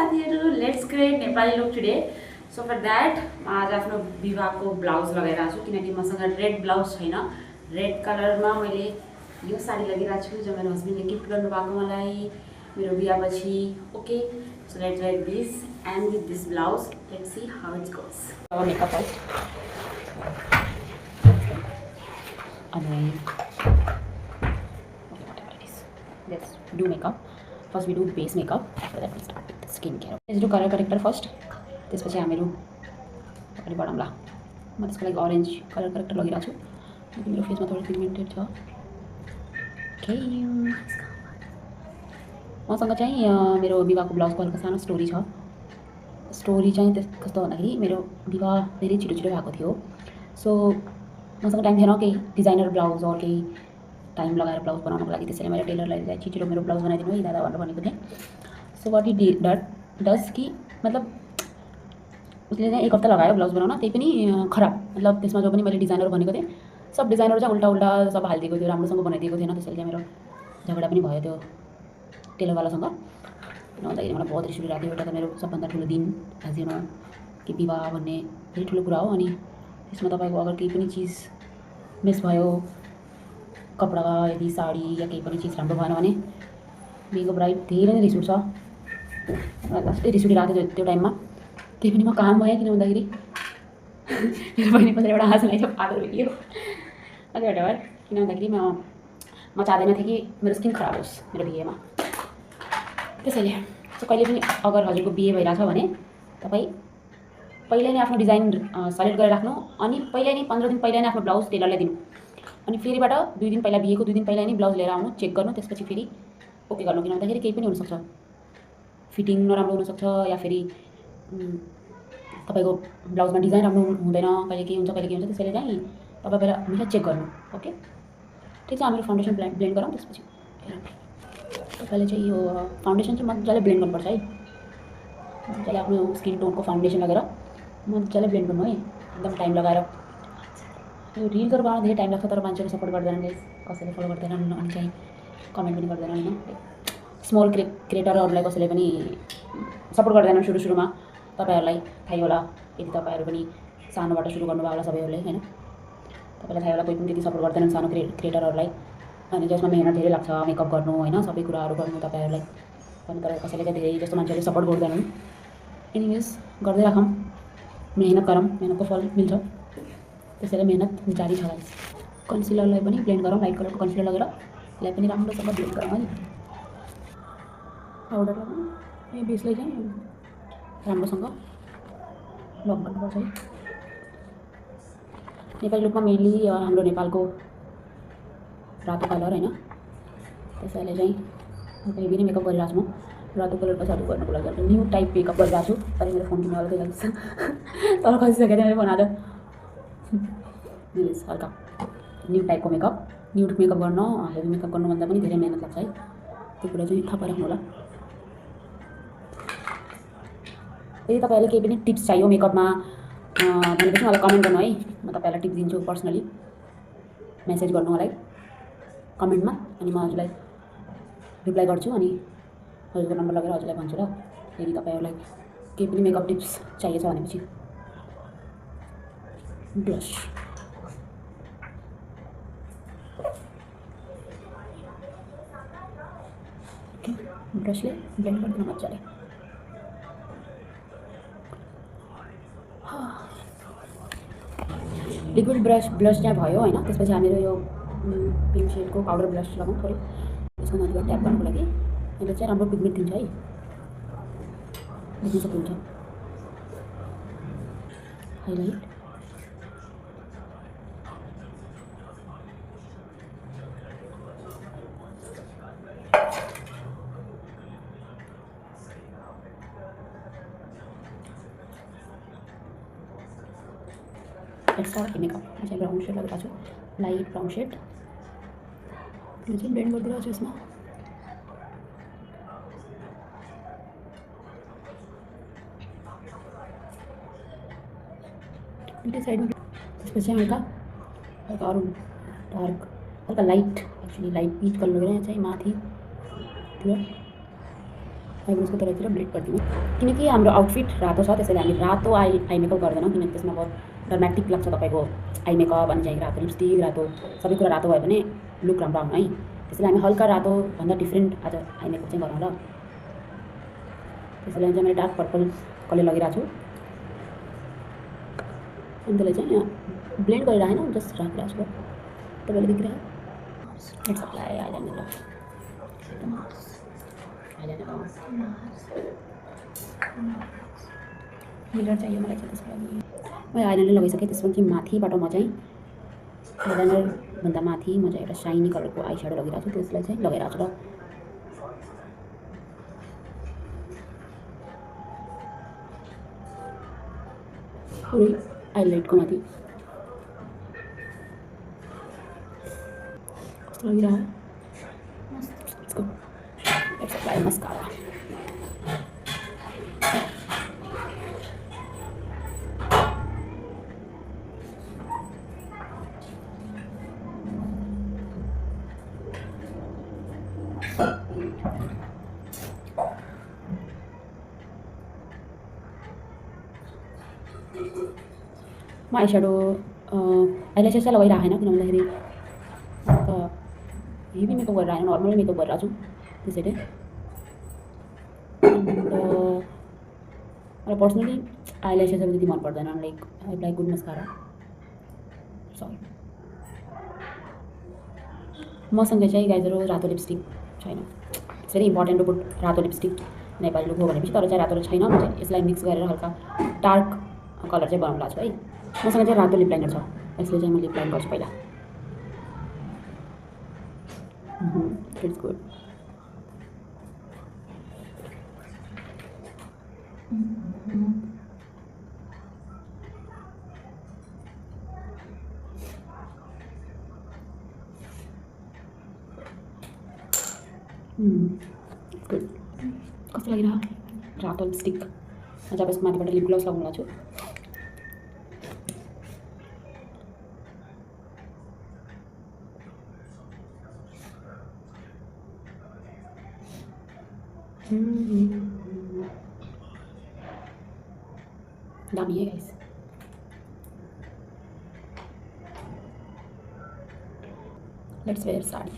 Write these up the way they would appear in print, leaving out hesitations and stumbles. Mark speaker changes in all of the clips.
Speaker 1: साथीहरु, let's create Nepali look today. So for that म आज आफ्नो विवाहको ब्लाउज लगाइरहेको छु किनकि मसँग रेड ब्लाउज छैन। रेड कलरमा मैले यो साडी लगाइरहेको छु जो मेरो हस्बेन्डले गिफ्ट गर्नुभएको मलाई मेरो बिहापछि। Okay, so let's wear this and with this blouse let's see how it goes. Makeup first अनि let's do makeup. First we do base makeup, after that we start with the skin care. Let's do color corrector first. त्यसपछि हामीहरू अगाडि बढौँला। म त्यसको लागि orange colour corrector लगिरहेको छु किनकि मेरो फेसमा थोरै पिगमेन्टेड छ। ओके, मसँग चाहिँ मेरो विवाहको ब्लाउजको हल्का सानो स्टोरी छ। स्टोरी चाहिँ कस्तो भन्दाखेरि मेरो विवाह धेरै छिटो छिटो भएको थियो। सो मसँग टाइम थिएन केही डिजाइनर ब्लाउज और केही टाइम लगाएर ब्लाउज बनाउनको लागि। त्यसैले मैले टेलरलाई छिटो मेरो ब्लाउज बनाइदिनु है दादा भनेर भनेको थिएँ। सो वाट ही डज कि मतलब उसले चाहिँ 1 हप्ता लगायो ब्लाउज बनाउन, त्यही पनि खराब। मतलब त्यसमा जो पनि मैले डिजाइनर भनेको थिएँ सब डिजाइनर चाहिँ उल्टा उल्टा सब हालिदिएको थियो, राम्रोसँग बनाइदिएको थिएन। त्यसैले चाहिँ मेरो झगडा पनि भयो त्यो टेलरवालासँग। किन भन्दाखेरि मलाई बहुत रिस उठिरहेको थियो। एउटा त मेरो सबभन्दा ठुलो दिन आज कि विवाह भन्ने धेरै ठुलो कुरा हो। अनि त्यसमा तपाईँको अगर केही पनि चिज मिस भयो, कपडा यदि साडी या केही पनि चिज राम्रो भएन भने बिहेको ब्राइड धेरै नै रिस उठ्छ। मलाई कस्तै रिस उठिरहेको थियो त्यो टाइममा। त्यही पनि म काम भएँ किन भन्दाखेरि मेरो बहिनी पनि एउटा हाँस लगाइदियो, पागल भइदियो। अझै हटेवर किन भन्दाखेरि म चाहँदैन थिएँ कि मेरो स्किन खराब होस् मेरो बिहेमा। त्यसैले कहिले पनि अगर हजुरको बिहे भइरहेछ भने तपाईँ पहिल्यै नै आफ्नो डिजाइन सेलेक्ट गरेर राख्नु अनि पहिल्यै नै 15 दिन पहिल्यै नै आफ्नो ब्लाउज टेलरलाई दिनु अनि फेरिबाट 2 दिन पहिला बिहेको 2 दिन पहिला नै ब्लाउज लिएर आउनु, चेक गर्नु, त्यसपछि फेरि ओके गर्नु। किन भन्दाखेरि केही पनि हुनसक्छ, फिटिङ नराम्रो हुनसक्छ या फेरि तपाईँको ब्लाउजमा डिजाइन राम्रो हुँदैन, कहिले के हुन्छ कहिले के हुन्छ। त्यसैले चाहिँ तपाईँ पहिला हमेसा चेक गर्नु। ओके, ठिक छ। हामीले फाउन्डेसन ब्लेन्ड गरौँ। त्यसपछि हेरौँ तपाईँले चाहिँ यो फाउन्डेसन चाहिँ मजाले ब्लेन्ड गर्नुपर्छ है। मजाले आफ्नो स्किन टोनको फाउन्डेसन लगेर मजाले ब्लेन्ड गर्नु है, एकदम टाइम लगाएर। यो रिल्सहरू बनाउन धेरै टाइम लाग्छ तर मान्छेले सपोर्ट गर्दैनन् गाइस, कसैले फलो गर्दैनन् अनि चाहिँ कमेन्ट पनि गर्दैनन् हैन। स्मल क्रिएटरहरूलाई कसैले पनि सपोर्ट गर्दैनन् सुरुमा। तपाईहरुलाई थाहै होला, यदि तपाईहरु पनि सानोबाट सुरु गर्नुभयो होला सबैहरुले हैन। तपाईलाई थाहै होला कोही पनि त्यति सपोर्ट गर्दैनन् सानो क्रिएटरहरूलाई। अनि जसमा मेहनत धेरै लाग्छ, मेकअप गर्नु हैन, सबै कुराहरु गर्नु तपाईहरुलाई पनि तर कसैले चाहिँ धेरै जस्तो मान्छेले सपोर्ट गर्दैनन्। एनीवेज गर्दै राखौँ, मेहनत गरौँ, मेहनतको फल मिल्छ। त्यसैले मेहनत जारी छ गाइस। कन्सिलरलाई पनि ब्लेन्ड गरौँ, लाइट कलरको कन्सिलर लगेर यसलाई पनि राम्रोसँग ब्लेन्ड गरौँ है। पाउडर लगाउँ, यो बेसलाई चाहिँ राम्रोसँग लक गर्नुपर्छ है। नेपाली लुकमा मेनली हाम्रो नेपालको रातो कलर हैन, त्यसैले चाहिँ हेभी नै मेकअप गरिरहेको छु म। रातो कलरको साडी गर्नुको लागि न्यू टाइप मेकअप गरिरहेको छु। तर मेरो फोन किन्नु होला त्यही लागि तर खसिसकेको थियो मेरो फोन आज। प्लिज हल्का न्यू टाइपको मेकअप, न्यूड मेकअप गर्न हेभी मेकअप गर्नुभन्दा पनि धेरै मेहनत लाग्छ है। त्यो कुरा चाहिँ थाहा पाइराख्नु होला। यदि तपाईहरुलाई केही पनि टिप्स चाहियो मेकअपमा भनेपछि मलाई कमेन्ट गर्नु है। म तपाईहरुलाई टिप्स दिन्छु पर्सनली, मेसेज गर्नु मलाई कमेन्टमा अनि म हजुरलाई रिप्लाई गर्छु अनि हजुरको नम्बर लगेर हजुरलाई भन्छु ल, यदि तपाईहरुलाई केही पनि मेकअप टिप्स चाहिएको छ भनेपछि। ब्लस ओके, ब्रसले ब्लेन्ड गर्नु मजाले। लिक्विड ब्लस चाहिँ भयो हैन। त्यसपछि हामीहरू यो पिङ्क शेडको पाउडर ब्लस लगाउँ थोरै यसको माथिबाट ट्याप गर्नुको लागि। यसले चाहिँ राम्रो पिगमेन्ट दिन्छ है, देख्न सक्नुहुन्छ। हाइलाइट स्टार्ट मेकअप चाहिँ ब्राउन शेड लगाएको छु, लाइट ब्राउन शेड यो चाहिँ ब्लेन्ड गरिदिरहेको छु यसमा। दुईटै साइडमा। त्यसपछि हल्का हल्का अरू डार्क हल्का light, actually light peach colour लगेर यहाँ चाहिँ माथितिर आइब्रोजको तलतिर ब्लेड गरिदिउँ किनकि हाम्रो आउटफिट रातो छ त्यसैले हामी रातो आई मेकअप गर्दैनौँ किनकि त्यसमा अब ड्रामेटिक लाग्छ तपाईँको आई मेकअप अनि चाहिँ रातो लिपस्टिक रातो सबै कुरा रातो भयो भने लुक राम्रो आउनु है त्यसैले हामी हल्का रातोभन्दा डिफ्रेन्ट आज आई मेकअप चाहिँ गरौँ ल त्यसैले चाहिँ मैले डार्क पर्पल कलर लगाइरहेको छु अनि त्यसलाई चाहिँ यहाँ ब्लेन्ड गरिरहेन जस्ट राखिरहेको छु तपाईँले देखिरहेको लेट्स अप्लाई आइलाइनर मिरर चाहियो मलाई चाहिँ त्यसको लागि मैले आइलाइनर लगाइसकेँ त्यसपछि माथिबाट म चाहिँ आइलाइनरभन्दा माथि म चाहिँ एउटा साइनी कलरको आई स्याडो लगाइरहेको छु त्यसलाई चाहिँ लगाइरहेको छु र पुरै हाइलाइटको माथि कस्तो लागिरहेको यसको लेट्स अप्लाई मस्कारा म आई स्याडो आइल्यासेस चाहिँ लगाइरहेको छैन किन भन्दाखेरि हेभी मेकअप गरेर आएन नर्मल मेकअप गरेर छु त्यसैले मलाई पर्सनली आइल्यासेस अब त्यति मन पर्दैन like I like good mascara sorry मसँग चाहिँ गाइजहरू रातो लिपस्टिक छैन it's very important to put रातो लिपस्टिक नेपाली लुक हो भनेपछि तर चाहिँ रातो छैन म चाहिँ यसलाई मिक्स गरेर हल्का डार्क कलर चाहिँ बनाउनु लाग्छु है मसँग चाहिँ रातो लिप लाइनर छ यसले चाहिँ म लिप लाइन गर्छु पहिला इट्स गुड गुड कस्तो लागिरहेको रातो लिपस्टिक म चाहिँ अब यसको माथिबाट लिप ग्लोस लगाउनु लाग्छु दामी है guys let's wear sari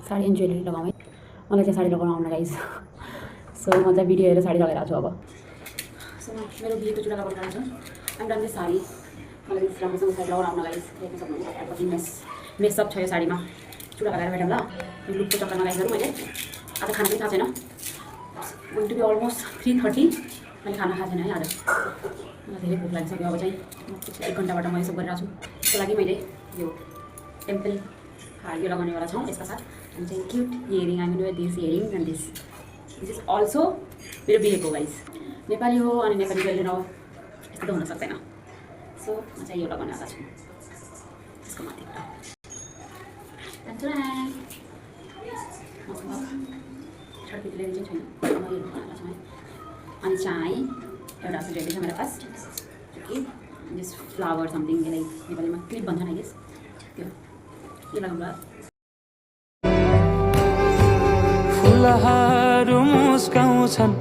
Speaker 1: sari and jewellery लगाउँ है मलाई चाहिँ साडी लगाउन आउन गाइस सो म चाहिँ भिडियो हेरेर साडी लगाइरहेको छु अब सो मेरो बिहेको चुडा लगाउनु छु आइम डन दिस साडी मलाई राम्रोसँग साडी लगाउन आउन गाइस हेर्नु सक्नुहुन्छ मेसअप छ यो साडीमा चुडा लगाएर भेटौँ ल यो लुकको चक्करमा गाइसहरू मैले आज खाना पनि थाहा छैन गोइङ टु बी अलमोस्ट 3:30 मैले खाना खाएको छैन है आज मलाई धेरै भोक लागिसक्यो अब चाहिँ 1 घन्टाबाट म यसो गरिरहेको छु त्यसको लागि मैले यो टेम्पल यो लगाउनेवाला छौँ यसका साथ अनि चाहिँ cute earring I mean this earring and this is also मेरो बिहेको गाइस नेपाली हो अनि नेपाली ज्वेलरी हो यस्तो त हुन सक्दैन सो म चाहिँ यो लगाउन आएको छु यसको माथिबाट छटपिट लेडी चाहिँ छैन म यो लगाउन छु है अनि चाहिँ एउटा रेडी छ मेरो फर्स्ट कि जस फ्लावर समथिङ लाइक नेपालीमा क्लिप भन्छन् आई गेस त्यो यो लगाउँदा
Speaker 2: फुलहरू मुस्काउँछन्